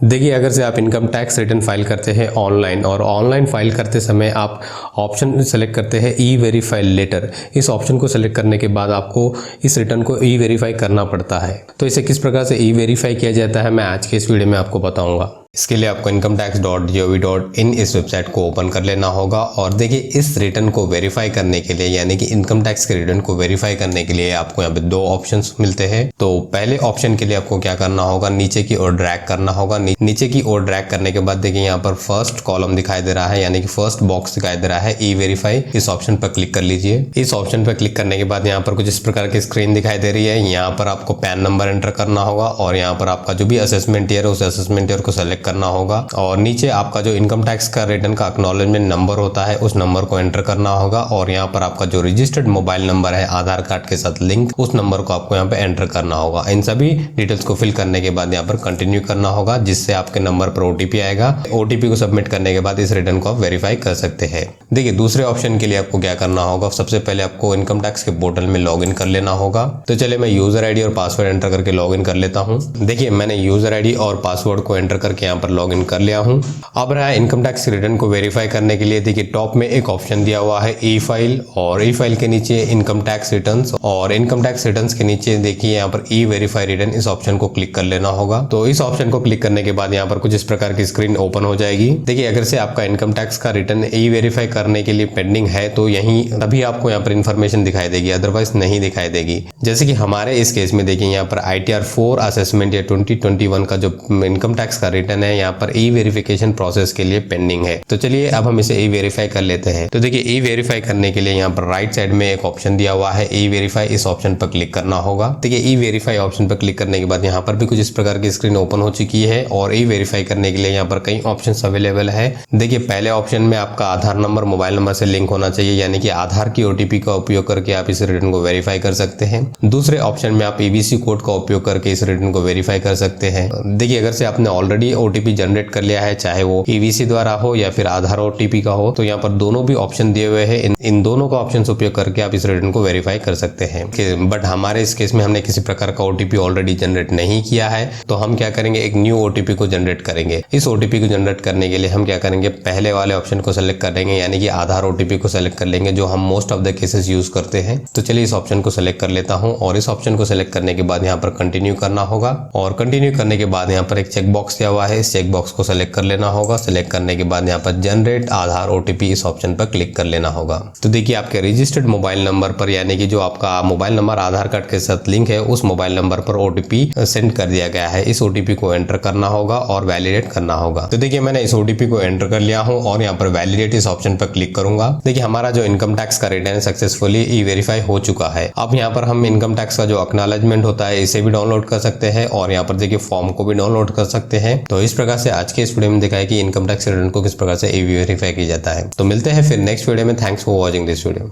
देखिए, अगर से आप इनकम टैक्स रिटर्न फाइल करते हैं ऑनलाइन और ऑनलाइन फाइल करते समय आप ऑप्शन सेलेक्ट करते हैं ई वेरीफाई लेटर। इस ऑप्शन को सेलेक्ट करने के बाद आपको इस रिटर्न को ई वेरीफाई करना पड़ता है। तो इसे किस प्रकार से ई वेरीफाई किया जाता है मैं आज के इस वीडियो में आपको बताऊंगा। इसके लिए आपको incometax.gov.in इस वेबसाइट को ओपन कर लेना होगा और देखिए इस रिटर्न को वेरीफाई करने के लिए यानी कि इनकम टैक्स के रिटर्न को वेरीफाई करने के लिए आपको यहाँ पे दो ऑप्शंस मिलते हैं। तो पहले ऑप्शन के लिए आपको क्या करना होगा, नीचे की ओर ड्रैग करना होगा। नीचे की ओर ड्रैग करने के बाद देखिए यहाँ पर फर्स्ट कॉलम दिखाई दे रहा है यानी कि फर्स्ट बॉक्स दिखाई दे रहा है ई वेरीफाई। इस ऑप्शन पर क्लिक कर लीजिए। इस ऑप्शन पर क्लिक करने के बाद यहाँ पर कुछ इस प्रकार की स्क्रीन दिखाई दे रही है। यहाँ पर आपको पैन नंबर एंटर करना होगा और यहाँ पर आपका जो भी असेसमेंट ईयर है उस असेसमेंट ईयर को सेलेक्ट करना होगा और नीचे आपका जो इनकम टैक्स का रिटर्न का एक्नॉलेजमेंट नंबर होता है उस नंबर को एंटर करना होगा और यहाँ पर आपका जो रजिस्टर्ड मोबाइल नंबर है आधार कार्ड के साथ लिंक उस नंबर को आपको यहाँ पे एंटर करना होगा। इन सभी डिटेल्स को फिल करने के बाद यहाँ पर कंटिन्यू करना होगा जिससे आपके नंबर पर ओटीपी आएगा। ओटीपी को सबमिट करने के बाद इस रिटर्न को आप वेरीफाई कर सकते हैं। देखिए दूसरे ऑप्शन के लिए आपको क्या करना होगा, सबसे पहले आपको इनकम टैक्स के पोर्टल में लॉग इन कर लेना होगा। तो चलिए मैं यूजर आईडी और पासवर्ड एंटर करके लॉग इन कर लेता हूँ। देखिए मैंने यूजर आईडी और पासवर्ड को एंटर करके यहाँ पर लॉग इन कर लिया हूँ। अब रहा है इनकम टैक्स रिटर्न को वेरीफाई करने के लिए। देखिए टॉप में एक ऑप्शन दिया हुआ है ई फाइल और ई फाइल के नीचे इनकम टैक्स रिटर्न्स और इनकम टैक्स रिटर्न्स के नीचे देखिए यहाँ पर ई वेरीफाई रिटर्न, इस ऑप्शन को क्लिक कर लेना होगा। तो इस ऑप्शन को क्लिक करने के बाद यहाँ पर कुछ इस प्रकार की स्क्रीन ओपन हो जाएगी। देखिए अगर से आपका इनकम टैक्स का रिटर्न ई वेरीफाई करने के लिए पेंडिंग है तो यहीं तभी आपको यहाँ पर इन्फॉर्मेशन दिखाई देगी, अदरवाइज नहीं दिखाई देगी। जैसे कि हमारे इस केस में देखिए यहाँ पर ITR 4 असेसमेंट या 2021 का जो इनकम टैक्स का रिटर्न है यहाँ पर ई वेरिफिकेशन प्रोसेस के लिए पेंडिंग है। तो चलिए अब हम इसे ई वेरीफाई कर लेते हैं। तो देखिए ई वेरीफाई करने के लिए यहाँ पर राइट साइड में एक ऑप्शन दिया हुआ है ई वेरीफाई, इस ऑप्शन पर क्लिक करना होगा। देखिए ई वेरीफाई ऑप्शन पर क्लिक करने के बाद यहाँ पर भी कुछ इस प्रकार की स्क्रीन ओपन हो चुकी है और ई वेरीफाई करने के लिए यहाँ पर कई ऑप्शंस अवेलेबल है। देखिए पहले ऑप्शन में आपका आधार नंबर मोबाइल नंबर से लिंक होना चाहिए यानी कि आधार की ओटीपी का उपयोग करके आप इस रिटर्न को वेरीफाई कर सकते हैं। दूसरे ऑप्शन में आप ईबीसी कोड का उपयोग करके इस रिटर्न को वेरीफाई कर सकते हैं। देखिए अगर से आपने ऑलरेडी ओटीपी जनरेट कर लिया है, चाहे वो ईवीसी द्वारा हो या फिर आधार ओटीपी का हो, तो यहाँ पर दोनों भी ऑप्शन दिए हुए हैं। इन दोनों का ऑप्शन उपयोग करके आप इस रिटर्न को वेरीफाई कर सकते हैं। बट हमारे इस केस में हमने किसी प्रकार का ओटीपी ऑलरेडी जनरेट नहीं किया है तो हम क्या करेंगे, एक न्यू ओटीपी को जनरेट करेंगे। इस ओटीपी को जनरेट करने के लिए हम क्या करेंगे, पहले वाले ऑप्शन को सेलेक्ट करेंगे यानी कि आधार ओटीपी को सेलेक्ट कर लेंगे जो हम most of the cases use करते हैं। तो चलिए इस ऑप्शन को सेलेक्ट कर लेता हूँ और इस ऑप्शन को सेलेक्ट करने के बाद यहाँ पर कंटिन्यू करना होगा और कंटिन्यू करने के बाद यहाँ पर एक चेक बॉक्स दिया हुआ है, इस चेक बॉक्स को सेलेक्ट कर लेना होगा। सेलेक्ट करने के बाद यहाँ पर जनरेट आधार ओटीपी इस ऑप्शन पर क्लिक कर लेना होगा। तो देखिए आपके रजिस्टर्ड मोबाइल नंबर पर यानी कि जो आपका मोबाइल नंबर आधार कार्ड के साथ लिंक है उस मोबाइल नंबर पर ओटीपी सेंड कर दिया गया है। इस ओटीपी को एंटर करना होगा और वैलिडेट करना होगा। तो देखिए मैंने इस ओटीपी को एंटर कर लिया हूँ और यहाँ पर वैलिडेट इस ऑप्शन पर क्लिक करूंगा। देखिए हमारा जो इनकम टैक्स का रिटर्न सक्सेसफुली ई वेरीफाई हो चुका है। अब यहाँ पर हम इनकम टैक्स का जो एक्नॉलेजमेंट होता है इसे भी डाउनलोड कर सकते हैं और यहाँ पर देखिए फॉर्म को भी डाउनलोड कर सकते हैं। तो इस प्रकार से आज के इस वीडियो में दिखाया कि इनकम टैक्स रिटर्न को किस प्रकार से ई वेरीफाई किया जाता है। तो मिलते हैं फिर नेक्स्ट वीडियो में। Thanks for watching this video.